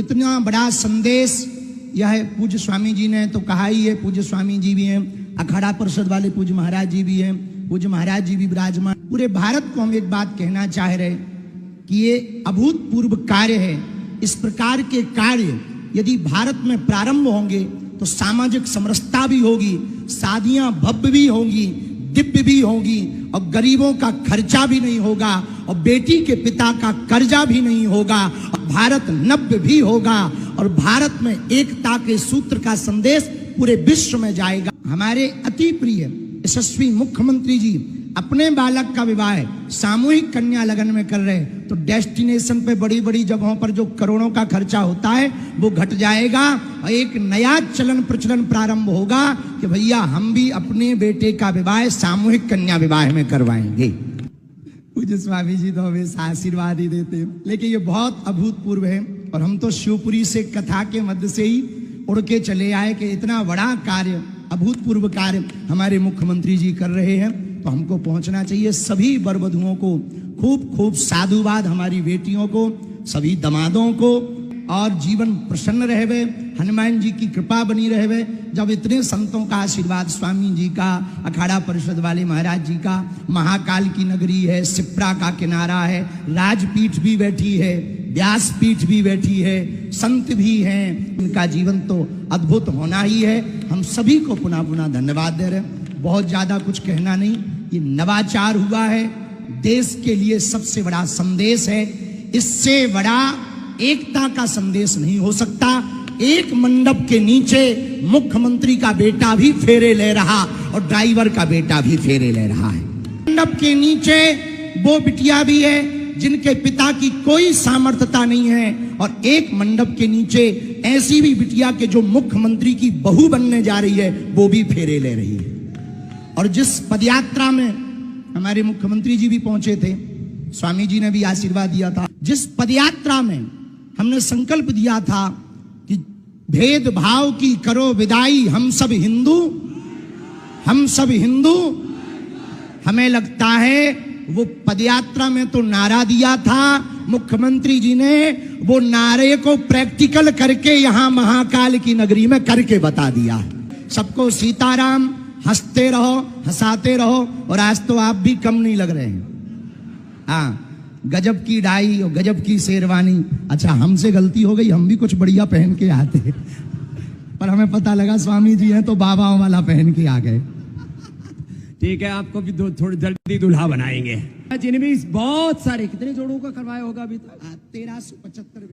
इतना बड़ा संदेश यह पूज्य स्वामी जी ने तो कहा ही है। पूज्य स्वामी जी भी हैं, अखाड़ा परिषद वाले पूज्य महाराज जी भी हैं, पूज्य महाराज जी भी विराजमान। पूरे भारत को हम एक बात कहना चाह रहे कि ये अभूतपूर्व कार्य है। इस प्रकार के कार्य यदि भारत में प्रारंभ होंगे तो सामाजिक समरसता भी होगी, शादियां भव्य भी होंगी, दिव्य भी होगी, और गरीबों का खर्चा भी नहीं होगा, और बेटी के पिता का कर्जा भी नहीं होगा, और भारत नव्य भी होगा, और भारत में एकता के सूत्र का संदेश पूरे विश्व में जाएगा। हमारे अति प्रिय यशस्वी मुख्यमंत्री जी अपने बालक का विवाह सामूहिक कन्या लगन में कर रहे, तो डेस्टिनेशन पे बड़ी बड़ी जगहों पर जो करोड़ों का खर्चा होता है वो घट जाएगा, और एक नया चलन प्रचलन प्रारंभ होगा कि भैया हम भी अपने बेटे का विवाह सामूहिक कन्या विवाह में करवाएंगे। पूज्य स्वामी जी तो हमेशा आशीर्वाद ही देते हैं, लेकिन ये बहुत अभूतपूर्व है। और हम तो शिवपुरी से कथा के मध्य से ही उड़ के चले आए कि इतना बड़ा कार्य, अभूतपूर्व कार्य हमारे मुख्यमंत्री जी कर रहे हैं, तो हमको पहुंचना चाहिए। सभी वर वधुओं को खूब खूब साधुवाद, हमारी बेटियों को, सभी दमादों को, और जीवन प्रसन्न रहवे, हनुमान जी की कृपा बनी रहवे। जब इतने संतों का आशीर्वाद, स्वामी जी का, अखाड़ा परिषद वाले महाराज जी का, महाकाल की नगरी है, सिप्रा का किनारा है, राजपीठ भी बैठी है, व्यासपीठ भी बैठी है, संत भी हैं, इनका जीवन तो अद्भुत होना ही है। हम सभी को पुनः पुनः धन्यवाद दे रहे हैं। बहुत ज्यादा कुछ कहना नहीं, ये नवाचार हुआ है, देश के लिए सबसे बड़ा संदेश है। इससे बड़ा एकता का संदेश नहीं हो सकता। एक मंडप के नीचे मुख्यमंत्री का बेटा भी फेरे ले रहा और ड्राइवर का बेटा भी फेरे ले रहा है। मंडप के नीचे वो बिटिया भी है जिनके पिता की कोई सामर्थ्यता नहीं है, और एक मंडप के नीचे ऐसी भी बिटिया के जो मुख्यमंत्री की बहू बनने जा रही है वो भी फेरे ले रही है। और जिस पदयात्रा में हमारे मुख्यमंत्री जी भी पहुंचे थे, स्वामी जी ने भी आशीर्वाद दिया था, जिस पदयात्रा में हमने संकल्प दिया था कि भेदभाव की करो विदाई, हम सब हिंदू, हम सब हिंदू, हमें लगता है वो पदयात्रा में तो नारा दिया था, मुख्यमंत्री जी ने वो नारे को प्रैक्टिकल करके यहां महाकाल की नगरी में करके बता दिया। सबको सीताराम, हंसते रहो, हंसाते रहो, और आज तो आप भी कम नहीं लग रहे हैं। हाँ, गजब की डाई और गजब की शेरवानी। अच्छा, हमसे गलती हो गई, हम भी कुछ बढ़िया पहन के आते, पर हमें पता लगा स्वामी जी हैं तो बाबाओं वाला पहन के आ गए। ठीक है, आपको भी थोड़ी जल्दी दूल्हा बनाएंगे। जिनमें बहुत सारे, कितने जोड़ों का करवाया होगा अभी तक? 1375।